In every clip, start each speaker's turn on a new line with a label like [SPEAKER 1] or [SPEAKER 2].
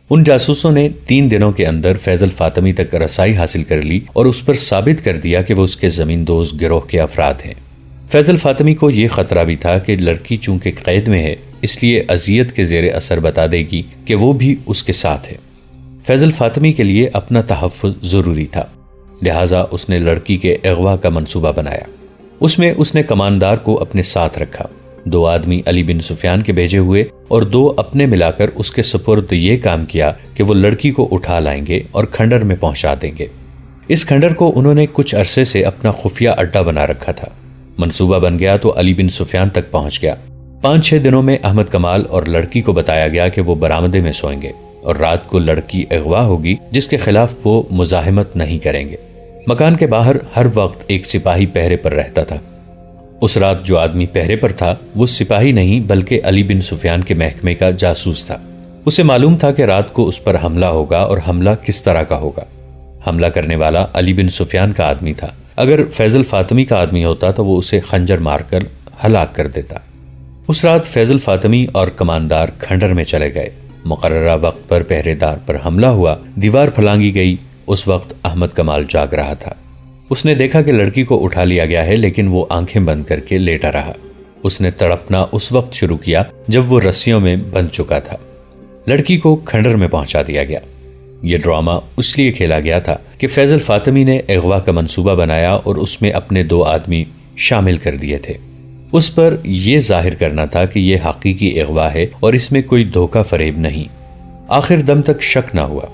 [SPEAKER 1] ان جاسوسوں نے 3 دنوں کے اندر فیضل فاطمی تک رسائی حاصل کر لی اور اس پر ثابت کر دیا کہ وہ اس کے زمین دوز گروہ کے افراد ہیں۔ فیضل فاطمی کو یہ خطرہ بھی تھا کہ لڑکی چونکہ قید میں ہے اس لیے اذیت کے زیر اثر بتا دے گی کہ وہ بھی اس کے ساتھ ہے۔ فیضل فاطمی کے لیے اپنا تحفظ ضروری تھا، لہٰذا اس نے لڑکی کے اغوا کا منصوبہ بنایا۔ اس میں اس نے کماندار کو اپنے ساتھ رکھا، 2 آدمی علی بن سفیان کے بھیجے ہوئے اور 2 اپنے ملا کر اس کے سپرد یہ کام کیا کہ وہ لڑکی کو اٹھا لائیں گے اور کھنڈر میں پہنچا دیں گے۔ اس کھنڈر کو انہوں نے کچھ عرصے سے اپنا خفیہ اڈا بنا رکھا تھا۔ منصوبہ بن گیا تو علی بن سفیان تک پہنچ گیا۔ 5-6 دنوں میں احمد کمال اور لڑکی کو بتایا گیا کہ وہ برآمدے میں سوئیں گے اور رات کو لڑکی اغوا ہوگی جس کے خلاف وہ مزاحمت نہیں کریں گے۔ مکان کے باہر ہر وقت ایک سپاہی پہرے پر رہتا تھا۔ اس رات جو آدمی پہرے پر تھا وہ سپاہی نہیں بلکہ علی بن سفیان کے محکمے کا جاسوس تھا۔ اسے معلوم تھا کہ رات کو اس پر حملہ ہوگا اور حملہ کس طرح کا ہوگا۔ حملہ کرنے والا علی بن سفیان کا آدمی تھا۔ اگر فیضل فاطمی کا آدمی ہوتا تو وہ اسے خنجر مار کر ہلاک کر دیتا۔ اس رات فیضل فاطمی اور کماندار کھنڈر میں چلے گئے۔ مقررہ وقت پر پہرے دار پر حملہ ہوا، دیوار پھلانگی گئی۔ اس وقت احمد کمال جاگ رہا تھا۔ اس نے دیکھا کہ لڑکی کو اٹھا لیا گیا ہے لیکن وہ آنکھیں بند کر کے لیٹا رہا۔ اس نے تڑپنا اس وقت شروع کیا جب وہ رسیوں میں بند چکا تھا۔ لڑکی کو کھنڈر میں پہنچا دیا گیا۔ یہ ڈرامہ اس لیے کھیلا گیا تھا کہ فیضل فاطمی نے اغوا کا منصوبہ بنایا اور اس میں اپنے 2 آدمی شامل کر دیے تھے۔ اس پر یہ ظاہر کرنا تھا کہ یہ حقیقی اغوا ہے اور اس میں کوئی دھوکہ فریب نہیں۔ آخر دم تک شک نہ ہوا۔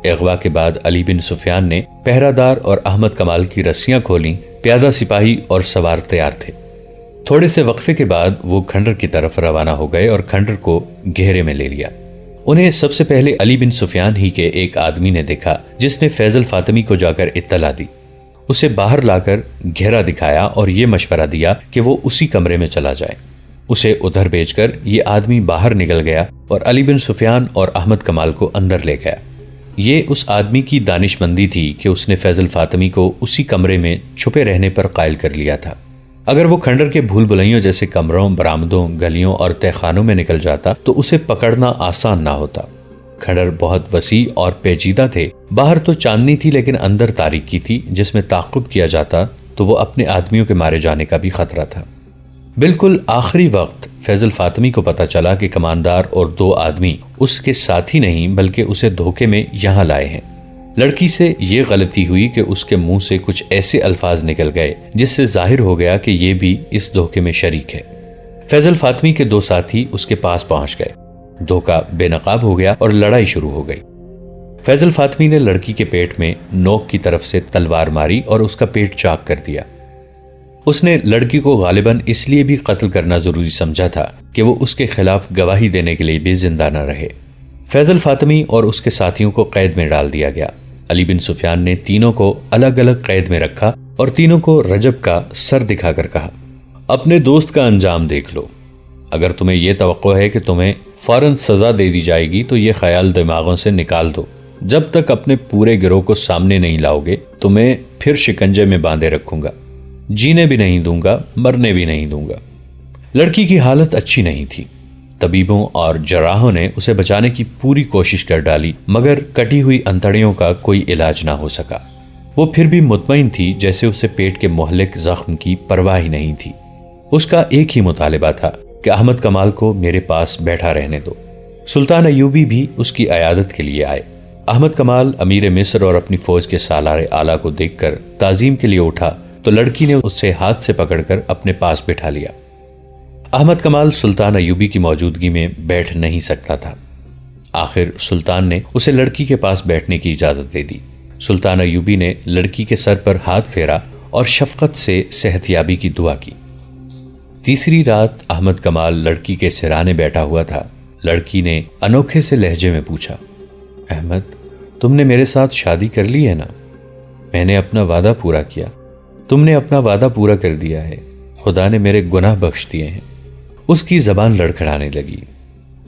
[SPEAKER 1] اغوا کے بعد علی بن سفیان نے پہرہ دار اور احمد کمال کی رسیاں کھولیں، پیادہ سپاہی اور سوار تیار تھے۔ تھوڑے سے وقفے کے بعد وہ کھنڈر کی طرف روانہ ہو گئے اور کھنڈر کو گھیرے میں لے لیا۔ انہیں سب سے پہلے علی بن سفیان ہی کے ایک آدمی نے دیکھا جس نے فیضل فاطمی کو جا کر اطلاع دی۔ اسے باہر لا کر گھیرا دکھایا اور یہ مشورہ دیا کہ وہ اسی کمرے میں چلا جائے۔ اسے ادھر بھیج کر یہ آدمی باہر نکل گیا اور علی بن سفیان اور احمد کمال کو اندر لے گیا۔ یہ اس آدمی کی دانش مندی تھی کہ اس نے فیضل فاطمی کو اسی کمرے میں چھپے رہنے پر قائل کر لیا تھا۔ اگر وہ کھنڈر کے بھول بھلائیوں جیسے کمروں، برآمدوں، گلیوں اور تہہ خانوں میں نکل جاتا تو اسے پکڑنا آسان نہ ہوتا۔ کھنڈر بہت وسیع اور پیچیدہ تھے۔ باہر تو چاندنی تھی لیکن اندر تاریکی تھی جس میں تعقب کیا جاتا تو وہ اپنے آدمیوں کے مارے جانے کا بھی خطرہ تھا۔ بالکل آخری وقت فیضل فاطمی کو پتا چلا کہ کماندار اور 2 آدمی اس کے ساتھی نہیں بلکہ اسے دھوکے میں یہاں لائے ہیں۔ لڑکی سے یہ غلطی ہوئی کہ اس کے منہ سے کچھ ایسے الفاظ نکل گئے جس سے ظاہر ہو گیا کہ یہ بھی اس دھوکے میں شریک ہے۔ فیضل فاطمی کے 2 ساتھی اس کے پاس پہنچ گئے۔ دھوکہ بے نقاب ہو گیا اور لڑائی شروع ہو گئی۔ فیضل فاطمی نے لڑکی کے پیٹ میں نوک کی طرف سے تلوار ماری اور اس کا پیٹ چاک کر دیا۔ اس نے لڑکی کو غالباً اس لیے بھی قتل کرنا ضروری سمجھا تھا کہ وہ اس کے خلاف گواہی دینے کے لیے بھی زندہ نہ رہے۔ فیضل فاطمی اور اس کے ساتھیوں کو قید میں ڈال دیا گیا۔ علی بن سفیان نے تینوں کو الگ الگ قید میں رکھا اور تینوں کو رجب کا سر دکھا کر کہا، اپنے دوست کا انجام دیکھ لو۔ اگر تمہیں یہ توقع ہے کہ تمہیں فوراً سزا دے دی جائے گی تو یہ خیال دماغوں سے نکال دو۔ جب تک اپنے پورے گروہ کو سامنے نہیں لاؤ گے تمہیں پھر شکنجے میں باندھے رکھوں گا، جینے بھی نہیں دوں گا، مرنے بھی نہیں دوں گا۔ لڑکی کی حالت اچھی نہیں تھی۔ طبیبوں اور جراحوں نے اسے بچانے کی پوری کوشش کر ڈالی مگر کٹی ہوئی انتڑیوں کا کوئی علاج نہ ہو سکا۔ وہ پھر بھی مطمئن تھی جیسے اسے پیٹ کے مہلک زخم کی پرواہ ہی نہیں تھی۔ اس کا ایک ہی مطالبہ تھا کہ احمد کمال کو میرے پاس بیٹھا رہنے دو۔ سلطان ایوبی بھی اس کی عیادت کے لیے آئے۔ احمد کمال امیر مصر اور اپنی فوج کے سالار اعلیٰ کو دیکھ کر تعظیم کے لیے اٹھا تو لڑکی نے اسے ہاتھ سے پکڑ کر اپنے پاس بٹھا لیا۔ احمد کمال سلطان ایوبی کی موجودگی میں بیٹھ نہیں سکتا تھا۔ آخر سلطان نے اسے لڑکی کے پاس بیٹھنے کی اجازت دے دی۔ سلطان ایوبی نے لڑکی کے سر پر ہاتھ پھیرا اور شفقت سے صحت یابی کی دعا کی۔ تیسری رات احمد کمال لڑکی کے سرانے بیٹھا ہوا تھا۔ لڑکی نے انوکھے سے لہجے میں پوچھا، احمد تم نے میرے ساتھ شادی کر لی ہے نا؟ میں نے اپنا وعدہ پورا کیا۔ تم نے اپنا وعدہ پورا کر دیا ہے۔ خدا نے میرے گناہ بخش دیے ہیں۔ اس کی زبان لڑکھڑانے لگی۔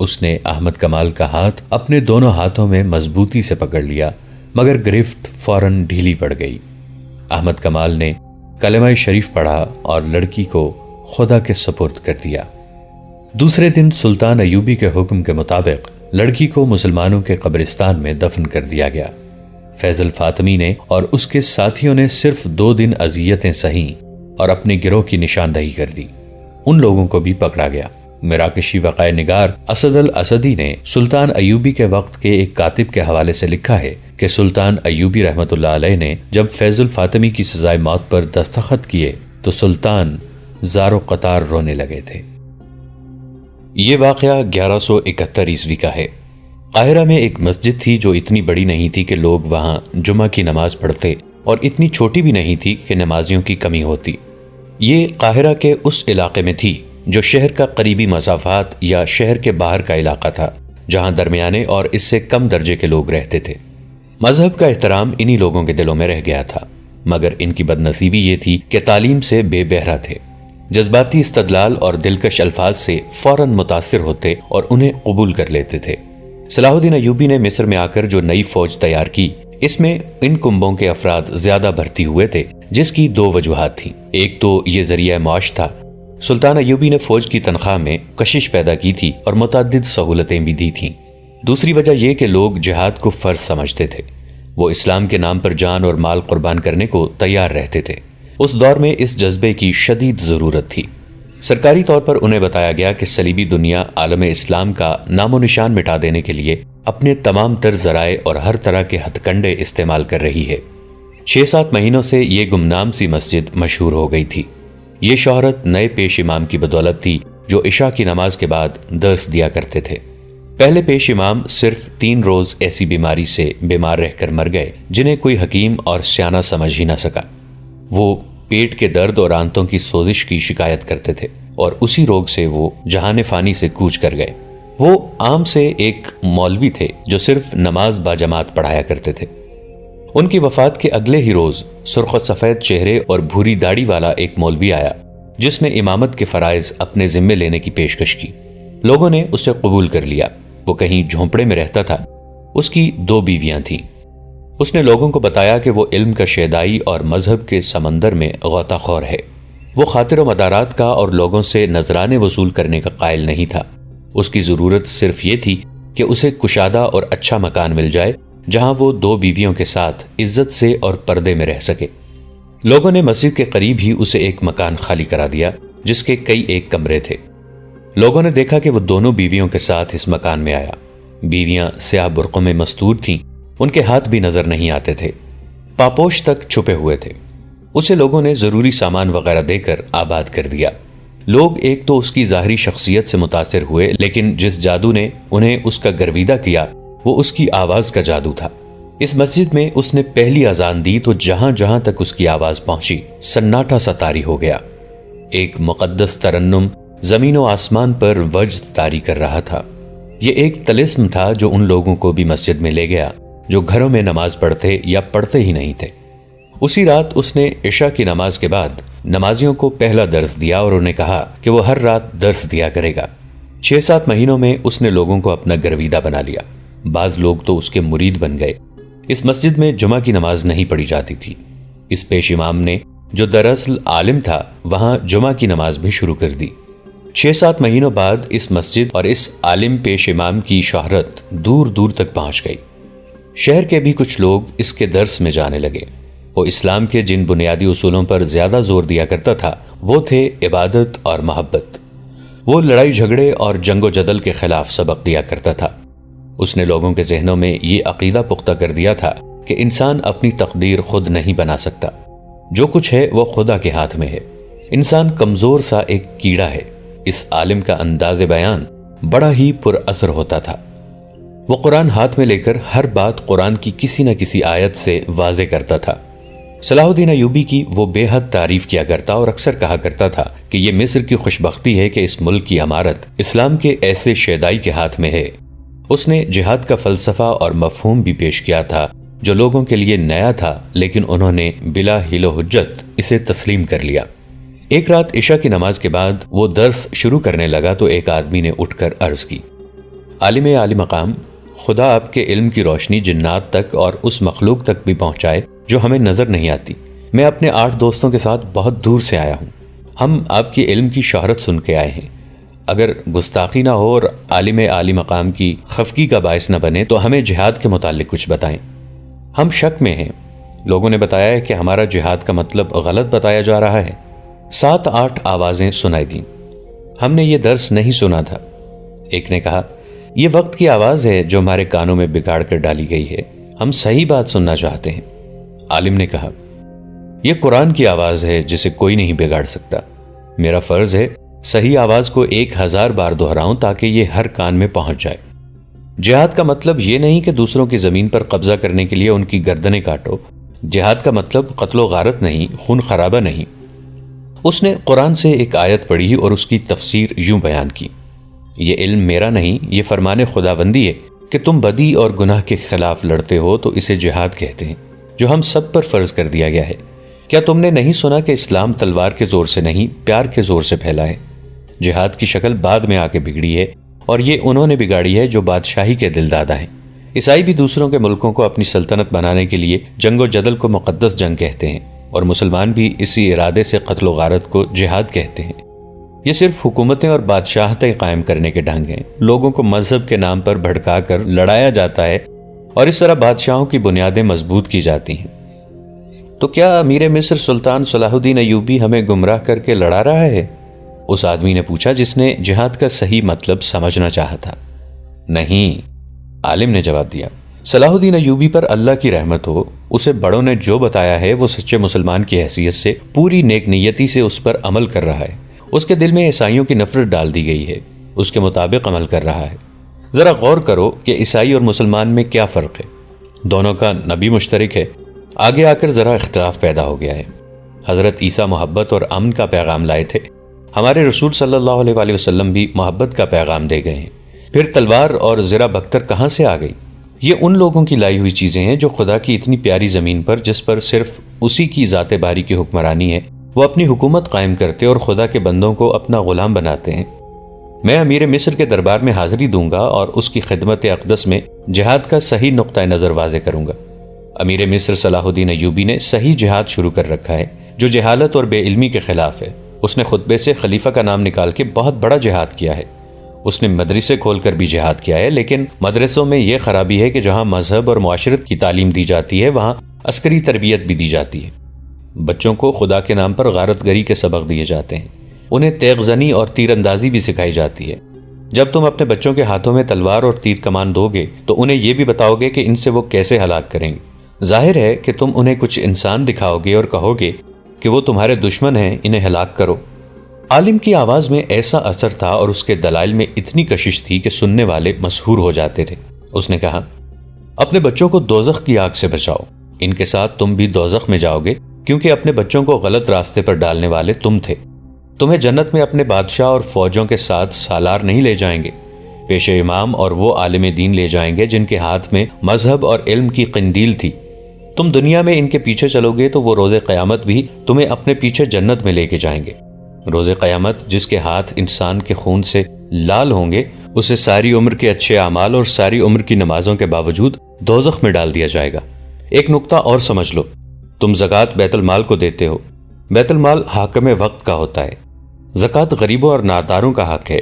[SPEAKER 1] اس نے احمد کمال کا ہاتھ اپنے دونوں ہاتھوں میں مضبوطی سے پکڑ لیا مگر گرفت فوراً ڈھیلی پڑ گئی۔ احمد کمال نے کلمہ شریف پڑھا اور لڑکی کو خدا کے سپرد کر دیا۔ دوسرے دن سلطان ایوبی کے حکم کے مطابق لڑکی کو مسلمانوں کے قبرستان میں دفن کر دیا گیا۔ فیضل فاطمی نے اور اس کے ساتھیوں نے صرف 2 دن اذیتیں سہیں اور اپنے گروہ کی نشاندہی کر دی۔ ان لوگوں کو بھی پکڑا گیا۔ مراکشی وقائع نگار اسد الاسدی نے سلطان ایوبی کے وقت کے ایک کاتب کے حوالے سے لکھا ہے کہ سلطان ایوبی رحمۃ اللہ علیہ نے جب فیضل فاطمی کی سزائے موت پر دستخط کیے تو سلطان زار و قطار رونے لگے تھے۔ یہ واقعہ 1171 عیسوی کا ہے۔ قاہرہ میں ایک مسجد تھی جو اتنی بڑی نہیں تھی کہ لوگ وہاں جمعہ کی نماز پڑھتے اور اتنی چھوٹی بھی نہیں تھی کہ نمازیوں کی کمی ہوتی۔ یہ قاہرہ کے اس علاقے میں تھی جو شہر کا قریبی مسافات یا شہر کے باہر کا علاقہ تھا، جہاں درمیانے اور اس سے کم درجے کے لوگ رہتے تھے۔ مذہب کا احترام انہی لوگوں کے دلوں میں رہ گیا تھا، مگر ان کی بدنصیبی یہ تھی کہ تعلیم سے بے بہرہ تھے، جذباتی استدلال اور دلکش الفاظ سے فوراً متاثر ہوتے اور انہیں قبول کر لیتے تھے۔ صلاح الدین ایوبی نے مصر میں آ کر جو نئی فوج تیار کی، اس میں ان کنبوں کے افراد زیادہ بھرتی ہوئے تھے، جس کی 2 وجوہات تھیں۔ ایک تو یہ ذریعہ معاش تھا۔ سلطان ایوبی نے فوج کی تنخواہ میں کشش پیدا کی تھی اور متعدد سہولتیں بھی دی تھیں۔ دوسری وجہ یہ کہ لوگ جہاد کو فرض سمجھتے تھے، وہ اسلام کے نام پر جان اور مال قربان کرنے کو تیار رہتے تھے۔ اس دور میں اس جذبے کی شدید ضرورت تھی۔ سرکاری طور پر انہیں بتایا گیا کہ صلیبی دنیا عالم اسلام کا نام و نشان مٹا دینے کے لیے اپنے تمام تر ذرائع اور ہر طرح کے ہتھ کنڈے استعمال کر رہی ہے۔ 6-7 مہینوں سے یہ گمنام سی مسجد مشہور ہو گئی تھی۔ یہ شہرت نئے پیش امام کی بدولت تھی جو عشاء کی نماز کے بعد درس دیا کرتے تھے۔ پہلے پیش امام صرف 3 روز ایسی بیماری سے بیمار رہ کر مر گئے جنہیں کوئی حکیم اور سیانہ سمجھ ہی نہ سکا۔ وہ پیٹ کے درد اور آنتوں کی سوزش کی شکایت کرتے تھے اور اسی روگ سے وہ جہان فانی سے کوچ کر گئے۔ وہ عام سے ایک مولوی تھے جو صرف نماز باجماعت پڑھایا کرتے تھے۔ ان کی وفات کے اگلے ہی روز سرخ و سفید چہرے اور بھوری داڑھی والا ایک مولوی آیا جس نے امامت کے فرائض اپنے ذمے لینے کی پیشکش کی۔ لوگوں نے اسے قبول کر لیا۔ وہ کہیں جھونپڑے میں رہتا تھا۔ اس کی 2 بیویاں تھیں۔ اس نے لوگوں کو بتایا کہ وہ علم کا شیدائی اور مذہب کے سمندر میں غوطہ خور ہے۔ وہ خاطر و مدارات کا اور لوگوں سے نذرانے وصول کرنے کا قائل نہیں تھا۔ اس کی ضرورت صرف یہ تھی کہ اسے کشادہ اور اچھا مکان مل جائے جہاں وہ 2 بیویوں کے ساتھ عزت سے اور پردے میں رہ سکے۔ لوگوں نے مسجد کے قریب ہی اسے ایک مکان خالی کرا دیا جس کے کئی ایک کمرے تھے۔ لوگوں نے دیکھا کہ وہ دونوں بیویوں کے ساتھ اس مکان میں آیا۔ بیویاں سیاہ برقعوں میں مستور تھیں، ان کے ہاتھ بھی نظر نہیں آتے تھے، پاپوش تک چھپے ہوئے تھے۔ اسے لوگوں نے ضروری سامان وغیرہ دے کر آباد کر دیا۔ لوگ ایک تو اس کی ظاہری شخصیت سے متاثر ہوئے، لیکن جس جادو نے انہیں اس کا گرویدہ کیا وہ اس کی آواز کا جادو تھا۔ اس مسجد میں اس نے پہلی اذان دی تو جہاں جہاں تک اس کی آواز پہنچی سناٹا سا طاری ہو گیا۔ ایک مقدس ترنم زمین و آسمان پر وجد طاری کر رہا تھا۔ یہ ایک طلسم تھا جو ان لوگوں کو بھی مسجد میں لے گیا جو گھروں میں نماز پڑھتے یا پڑھتے ہی نہیں تھے۔ اسی رات اس نے عشاء کی نماز کے بعد نمازیوں کو پہلا درس دیا اور انہیں کہا کہ وہ ہر رات درس دیا کرے گا۔ 6-7 مہینوں میں اس نے لوگوں کو اپنا گرویدہ بنا لیا۔ بعض لوگ تو اس کے مرید بن گئے۔ اس مسجد میں جمعہ کی نماز نہیں پڑھی جاتی تھی۔ اس پیش امام نے جو دراصل عالم تھا وہاں جمعہ کی نماز بھی شروع کر دی۔ 6-7 مہینوں بعد اس مسجد اور اس عالم پیش امام کی شہرت دور دور تک پہنچ گئی۔ شہر کے بھی کچھ لوگ اس کے درس میں جانے لگے۔ وہ اسلام کے جن بنیادی اصولوں پر زیادہ زور دیا کرتا تھا وہ تھے عبادت اور محبت۔ وہ لڑائی جھگڑے اور جنگ و جدل کے خلاف سبق دیا کرتا تھا۔ اس نے لوگوں کے ذہنوں میں یہ عقیدہ پختہ کر دیا تھا کہ انسان اپنی تقدیر خود نہیں بنا سکتا، جو کچھ ہے وہ خدا کے ہاتھ میں ہے۔ انسان کمزور سا ایک کیڑا ہے۔ اس عالم کا انداز بیان بڑا ہی پر اثر ہوتا تھا۔ وہ قرآن ہاتھ میں لے کر ہر بات قرآن کی کسی نہ کسی آیت سے واضح کرتا تھا۔ صلاح الدین ایوبی کی وہ بے حد تعریف کیا کرتا اور اکثر کہا کرتا تھا کہ یہ مصر کی خوشبختی ہے کہ اس ملک کی امارت اسلام کے ایسے شیدائی کے ہاتھ میں ہے۔ اس نے جہاد کا فلسفہ اور مفہوم بھی پیش کیا تھا جو لوگوں کے لیے نیا تھا، لیکن انہوں نے بلا حیل و حجت اسے تسلیم کر لیا۔ ایک رات عشاء کی نماز کے بعد وہ درس شروع کرنے لگا تو ایک آدمی نے اٹھ کر عرض کی، عالم عالی مقام، خدا آپ کے علم کی روشنی جنات تک اور اس مخلوق تک بھی پہنچائے جو ہمیں نظر نہیں آتی۔ میں اپنے 8 دوستوں کے ساتھ بہت دور سے آیا ہوں۔ ہم آپ کی علم کی شہرت سن کے آئے ہیں۔ اگر گستاخی نہ ہو اور عالم عالی مقام کی خفگی کا باعث نہ بنے تو ہمیں جہاد کے متعلق کچھ بتائیں۔ ہم شک میں ہیں۔ لوگوں نے بتایا ہے کہ ہمارا جہاد کا مطلب غلط بتایا جا رہا ہے۔ 7-8 آوازیں سنائی دیں۔ ہم نے یہ درس نہیں سنا تھا۔ ایک نے کہا، یہ وقت کی آواز ہے جو ہمارے کانوں میں بگاڑ کر ڈالی گئی ہے، ہم صحیح بات سننا چاہتے ہیں۔ عالم نے کہا، یہ قرآن کی آواز ہے جسے کوئی نہیں بگاڑ سکتا۔ میرا فرض ہے صحیح آواز کو 1000 بار دہراؤں تاکہ یہ ہر کان میں پہنچ جائے۔ جہاد کا مطلب یہ نہیں کہ دوسروں کی زمین پر قبضہ کرنے کے لیے ان کی گردنیں کاٹو۔ جہاد کا مطلب قتل و غارت نہیں، خون خرابہ نہیں۔ اس نے قرآن سے ایک آیت پڑھی اور اس کی تفسیر یوں بیان کی، یہ علم میرا نہیں، یہ فرمان خداوندی ہے کہ تم بدی اور گناہ کے خلاف لڑتے ہو تو اسے جہاد کہتے ہیں، جو ہم سب پر فرض کر دیا گیا ہے۔ کیا تم نے نہیں سنا کہ اسلام تلوار کے زور سے نہیں، پیار کے زور سے پھیلا ہے؟ جہاد کی شکل بعد میں آ کے بگڑی ہے، اور یہ انہوں نے بگاڑی ہے جو بادشاہی کے دل دادا ہیں۔ عیسائی بھی دوسروں کے ملکوں کو اپنی سلطنت بنانے کے لیے جنگ و جدل کو مقدس جنگ کہتے ہیں، اور مسلمان بھی اسی ارادے سے قتل و غارت کو جہاد کہتے ہیں۔ یہ صرف حکومتیں اور بادشاہتیں قائم کرنے کے ڈھنگ ہیں۔ لوگوں کو مذہب کے نام پر بھڑکا کر لڑایا جاتا ہے اور اس طرح بادشاہوں کی بنیادیں مضبوط کی جاتی ہیں۔ تو کیا امیر مصر سلطان صلاح الدین ایوبی ہمیں گمراہ کر کے لڑا رہا ہے؟ اس آدمی نے پوچھا جس نے جہاد کا صحیح مطلب سمجھنا چاہا تھا۔ نہیں، عالم نے جواب دیا، صلاح الدین ایوبی پر اللہ کی رحمت ہو، اسے بڑوں نے جو بتایا ہے وہ سچے مسلمان کی حیثیت سے پوری نیک نیتی سے اس پر عمل کر رہا ہے۔ اس کے دل میں عیسائیوں کی نفرت ڈال دی گئی ہے، اس کے مطابق عمل کر رہا ہے۔ ذرا غور کرو کہ عیسائی اور مسلمان میں کیا فرق ہے؟ دونوں کا نبی مشترک ہے، آگے آ کر ذرا اختلاف پیدا ہو گیا ہے۔ حضرت عیسیٰ محبت اور امن کا پیغام لائے تھے، ہمارے رسول صلی اللہ علیہ وآلہ وسلم بھی محبت کا پیغام دے گئے ہیں۔ پھر تلوار اور زرہ بختر کہاں سے آ گئی؟ یہ ان لوگوں کی لائی ہوئی چیزیں ہیں جو خدا کی اتنی پیاری زمین پر، جس پر صرف اسی کی ذات باری کی حکمرانی ہے، وہ اپنی حکومت قائم کرتے اور خدا کے بندوں کو اپنا غلام بناتے ہیں۔ میں امیر مصر کے دربار میں حاضری دوں گا اور اس کی خدمت اقدس میں جہاد کا صحیح نقطہ نظر واضح کروں گا۔ امیر مصر صلاح الدین ایوبی نے صحیح جہاد شروع کر رکھا ہے جو جہالت اور بے علمی کے خلاف ہے۔ اس نے خطبے سے خلیفہ کا نام نکال کے بہت بڑا جہاد کیا ہے۔ اس نے مدرسے کھول کر بھی جہاد کیا ہے، لیکن مدرسوں میں یہ خرابی ہے کہ جہاں مذہب اور معاشرت کی تعلیم دی جاتی ہے وہاں عسکری تربیت بھی دی جاتی ہے۔ بچوں کو خدا کے نام پر غارت گری کے سبق دیے جاتے ہیں، انہیں تیغ زنی اور تیر اندازی بھی سکھائی جاتی ہے۔ جب تم اپنے بچوں کے ہاتھوں میں تلوار اور تیر کمان دو گے تو انہیں یہ بھی بتاؤ گے کہ ان سے وہ کیسے ہلاک کریں گے۔ ظاہر ہے کہ تم انہیں کچھ انسان دکھاؤ گے اور کہو گے کہ وہ تمہارے دشمن ہیں، انہیں ہلاک کرو۔ عالم کی آواز میں ایسا اثر تھا اور اس کے دلائل میں اتنی کشش تھی کہ سننے والے مسحور ہو جاتے تھے۔ اس نے کہا، اپنے بچوں کو دوزخ کی آگ سے بچاؤ، ان کے ساتھ تم بھی دوزخ میں جاؤ گے، کیونکہ اپنے بچوں کو غلط راستے پر ڈالنے والے تم تھے۔ تمہیں جنت میں اپنے بادشاہ اور فوجوں کے ساتھ سالار نہیں لے جائیں گے، پیش امام اور وہ عالم دین لے جائیں گے جن کے ہاتھ میں مذہب اور علم کی قندیل تھی۔ تم دنیا میں ان کے پیچھے چلو گے تو وہ روز قیامت بھی تمہیں اپنے پیچھے جنت میں لے کے جائیں گے۔ روز قیامت جس کے ہاتھ انسان کے خون سے لال ہوں گے، اسے ساری عمر کے اچھے اعمال اور ساری عمر کی نمازوں کے باوجود دوزخ میں ڈال دیا جائے گا۔ ایک نقطہ اور سمجھ لو، تم زکوٰۃ بیت المال کو دیتے ہو، بیت المال حاکم وقت کا ہوتا ہے، زکوٰۃ غریبوں اور ناداروں کا حق ہے،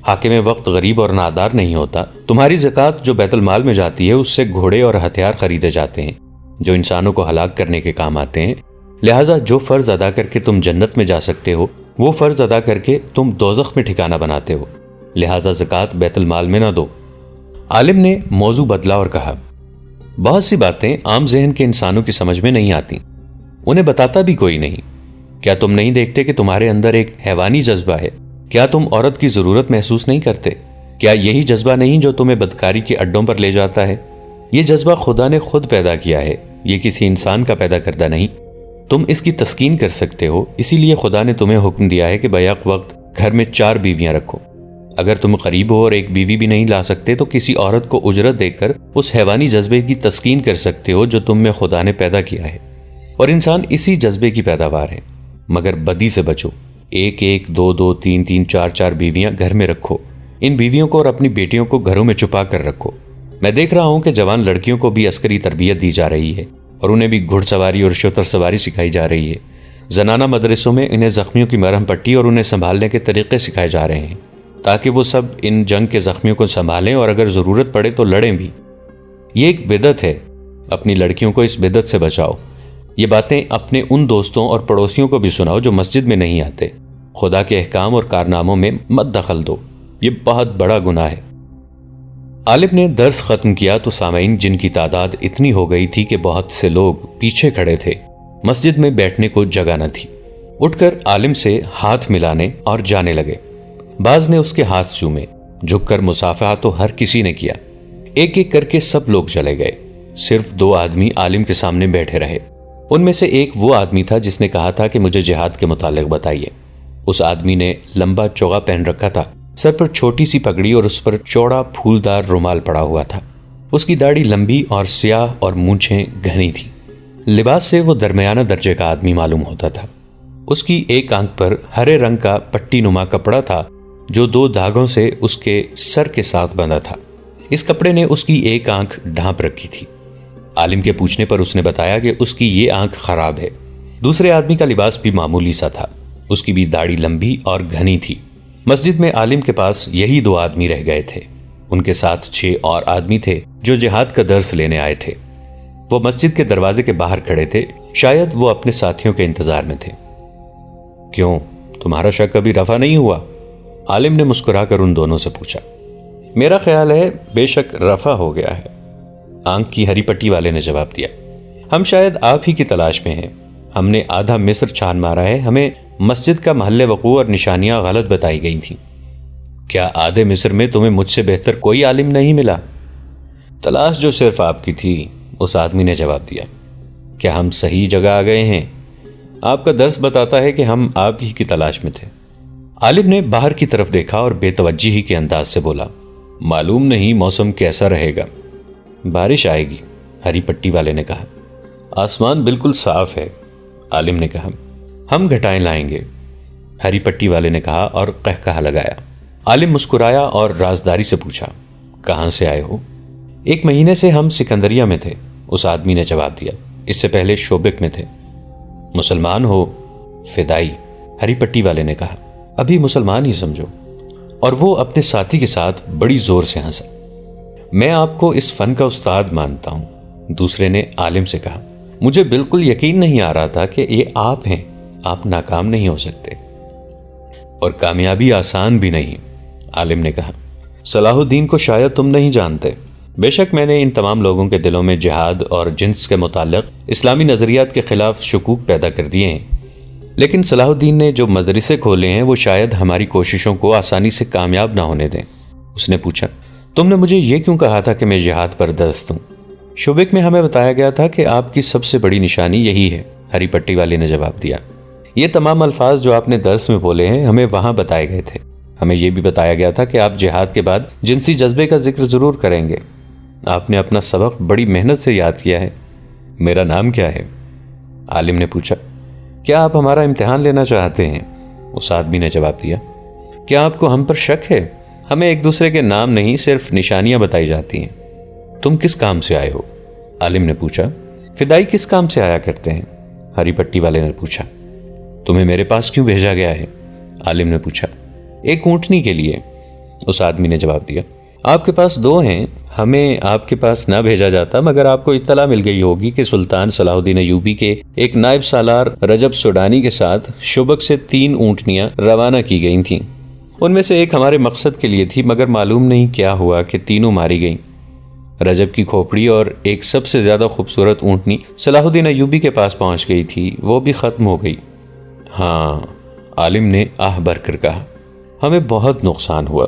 [SPEAKER 1] حاکم وقت غریب اور نادار نہیں ہوتا۔ تمہاری زکوٰۃ جو بیت المال میں جاتی ہے اس سے گھوڑے اور ہتھیار خریدے جاتے ہیں جو انسانوں کو ہلاک کرنے کے کام آتے ہیں، لہٰذا جو فرض ادا کر کے تم جنت میں جا سکتے ہو وہ فرض ادا کر کے تم دوزخ میں ٹھکانہ بناتے ہو، لہٰذا زکوٰۃ بیت المال میں نہ دو۔ عالم نے موضوع بدلا اور کہا، بہت سی باتیں عام ذہن کے انسانوں کی سمجھ میں نہیں آتی، انہیں بتاتا بھی کوئی نہیں۔ کیا تم نہیں دیکھتے کہ تمہارے اندر ایک حیوانی جذبہ ہے؟ کیا تم عورت کی ضرورت محسوس نہیں کرتے؟ کیا یہی جذبہ نہیں جو تمہیں بدکاری کے اڈوں پر لے جاتا ہے؟ یہ جذبہ خدا نے خود پیدا کیا ہے، یہ کسی انسان کا پیدا کردہ نہیں۔ تم اس کی تسکین کر سکتے ہو، اسی لیے خدا نے تمہیں حکم دیا ہے کہ بیک وقت گھر میں 4 بیویاں رکھو۔ اگر تم غریب ہو اور ایک بیوی بھی نہیں لا سکتے تو کسی عورت کو اجرت دے کر اس حیوانی جذبے کی تسکین کر سکتے ہو جو تم میں خدا نے پیدا کیا ہے، اور انسان اسی جذبے کی پیداوار ہے۔ مگر بدی سے بچو، 1 2 2 3 3 4 4 بیویاں گھر میں رکھو، ان بیویوں کو اور اپنی بیٹیوں کو گھروں میں چھپا کر رکھو۔ میں دیکھ رہا ہوں کہ جوان لڑکیوں کو بھی عسکری تربیت دی جا رہی ہے اور انہیں بھی گھڑ سواری اور شتر سواری سکھائی جا رہی ہے۔ زنانہ مدرسوں میں انہیں زخمیوں کی مرہم پٹی اور انہیں سنبھالنے کے طریقے سکھائے جا رہے ہیں۔ تاکہ وہ سب ان جنگ کے زخمیوں کو سنبھالیں اور اگر ضرورت پڑے تو لڑیں بھی۔ یہ ایک بدعت ہے، اپنی لڑکیوں کو اس بدعت سے بچاؤ۔ یہ باتیں اپنے ان دوستوں اور پڑوسیوں کو بھی سناؤ جو مسجد میں نہیں آتے۔ خدا کے احکام اور کارناموں میں مت دخل دو، یہ بہت بڑا گناہ ہے۔ عالم نے درس ختم کیا تو سامعین، جن کی تعداد اتنی ہو گئی تھی کہ بہت سے لوگ پیچھے کھڑے تھے، مسجد میں بیٹھنے کو جگہ نہ تھی، اٹھ کر عالم سے ہاتھ ملانے اور جانے لگے۔ بعض نے اس کے ہاتھ چومے، جھک کر مصافحہ تو ہر کسی نے کیا۔ ایک ایک کر کے سب لوگ چلے گئے، صرف 2 آدمی عالم کے سامنے بیٹھے رہے۔ ان میں سے ایک وہ آدمی تھا جس نے کہا تھا کہ مجھے جہاد کے متعلق بتائیے۔ اس آدمی نے لمبا چوغا پہن رکھا تھا، سر پر چھوٹی سی پگڑی اور اس پر چوڑا پھولدار رومال پڑا ہوا تھا۔ اس کی داڑھی لمبی اور سیاہ اور مونچھیں گھنی تھی۔ لباس سے وہ درمیانہ درجے کا آدمی معلوم ہوتا تھا۔ اس کی ایک آنکھ پر ہرے رنگ کا پٹی نما کپڑا تھا جو 2 دھاگوں سے اس کے سر کے ساتھ بندھا تھا۔ اس کپڑے نے اس کی ایک آنکھ ڈھانپ رکھی تھی۔ عالم کے پوچھنے پر اس نے بتایا کہ اس کی یہ آنکھ خراب ہے۔ دوسرے آدمی کا لباس بھی معمولی سا تھا، اس کی بھی داڑھی لمبی اور گھنی تھی۔ مسجد میں عالم کے پاس یہی 2 آدمی رہ گئے تھے۔ ان کے ساتھ 6 اور آدمی تھے جو جہاد کا درس لینے آئے تھے۔ وہ مسجد کے دروازے کے باہر کھڑے تھے، شاید وہ اپنے ساتھیوں کے انتظار میں تھے۔ کیوں، تمہارا شک ابھی رفع نہیں ہوا؟ عالم نے مسکرا کر ان دونوں سے پوچھا۔ میرا خیال ہے بے شک رفع ہو گیا ہے، آنکھ کی ہری پٹی والے نے جواب دیا۔ ہم شاید آپ ہی کی تلاش میں ہیں۔ ہم نے آدھا مصر چھان مارا ہے، ہمیں مسجد کا محل وقوع اور نشانیاں غلط بتائی گئی تھیں۔ کیا آدھے مصر میں تمہیں مجھ سے بہتر کوئی عالم نہیں ملا؟ تلاش جو صرف آپ کی تھی، اس آدمی نے جواب دیا۔ کیا ہم صحیح جگہ آ گئے ہیں؟ آپ کا درس بتاتا ہے کہ ہم آپ ہی کی تلاش میں تھے۔ عالم نے باہر کی طرف دیکھا اور بے توجہی کے انداز سے بولا، معلوم نہیں موسم کیسا رہے گا، بارش آئے گی، ہری پٹی والے نے کہا۔ آسمان بالکل صاف ہے، عالم نے کہا۔ ہم گھٹائیں لائیں گے، ہری پٹی والے نے کہا اور قہقہہ لگایا۔ عالم مسکرایا اور رازداری سے پوچھا، کہاں سے آئے ہو؟ 1 مہینے سے ہم سکندریہ میں تھے، اس آدمی نے جواب دیا۔ اس سے پہلے شوبک میں تھے۔ مسلمان ہو؟ فدائی، ہری پٹی والے نے کہا۔ ابھی مسلمان ہی سمجھو۔ اور وہ اپنے ساتھی کے ساتھ بڑی زور سے ہنسا۔ میں آپ کو اس فن کا استاد مانتا ہوں، دوسرے نے عالم سے کہا۔ مجھے بالکل یقین نہیں آ رہا تھا کہ یہ آپ ہیں، آپ ناکام نہیں ہو سکتے۔ اور کامیابی آسان بھی نہیں، عالم نے کہا۔ صلاح الدین کو شاید تم نہیں جانتے۔ بے شک میں نے ان تمام لوگوں کے دلوں میں جہاد اور جنس کے متعلق اسلامی نظریات کے خلاف شکوک پیدا کر دیے ہیں، لیکن صلاح الدین نے جو مدرسے کھولے ہیں وہ شاید ہماری کوششوں کو آسانی سے کامیاب نہ ہونے دیں۔ اس نے پوچھا، تم نے مجھے یہ کیوں کہا تھا کہ میں جہاد پر دست ہوں؟ شوبک میں ہمیں بتایا گیا تھا کہ آپ کی سب سے بڑی نشانی یہی ہے، ہری پٹی والے نے جواب دیا۔ یہ تمام الفاظ جو آپ نے درس میں بولے ہیں ہمیں وہاں بتائے گئے تھے۔ ہمیں یہ بھی بتایا گیا تھا کہ آپ جہاد کے بعد جنسی جذبے کا ذکر ضرور کریں گے۔ آپ نے اپنا سبق بڑی محنت سے یاد کیا ہے۔ میرا نام کیا ہے؟ عالم نے پوچھا۔ کیا آپ ہمارا امتحان لینا چاہتے ہیں؟ اس آدمی نے جواب دیا۔ کیا آپ کو ہم پر شک ہے؟ ہمیں ایک دوسرے کے نام نہیں، صرف نشانیاں بتائی جاتی ہیں۔ تم کس کام سے آئے ہو؟ عالم نے پوچھا۔ فدائی کس کام سے آیا کرتے ہیں؟ ہری پٹی والے نے پوچھا۔ تمہیں میرے پاس کیوں بھیجا گیا ہے؟ عالم نے پوچھا۔ ایک اونٹنی کے لیے، اس آدمی نے جواب دیا۔ آپ کے پاس 2 ہیں، ہمیں آپ کے پاس نہ بھیجا جاتا مگر آپ کو اطلاع مل گئی ہوگی کہ سلطان صلاح الدین ایوبی کے ایک نائب سالار رجب سوڈانی کے ساتھ شوبک سے 3 اونٹنیاں روانہ کی گئی تھیں۔ ان میں سے ایک ہمارے مقصد کے لیے تھی مگر معلوم نہیں کیا ہوا کہ تینوں ماری گئیں۔ رجب کی کھوپڑی اور ایک سب سے زیادہ خوبصورت اونٹنی صلاح الدین ایوبی کے پاس پہنچ گئی تھی، وہ بھی ختم ہو گئی۔ ہاں، عالم نے آہ بھر کر کہا، ہمیں بہت نقصان ہوا۔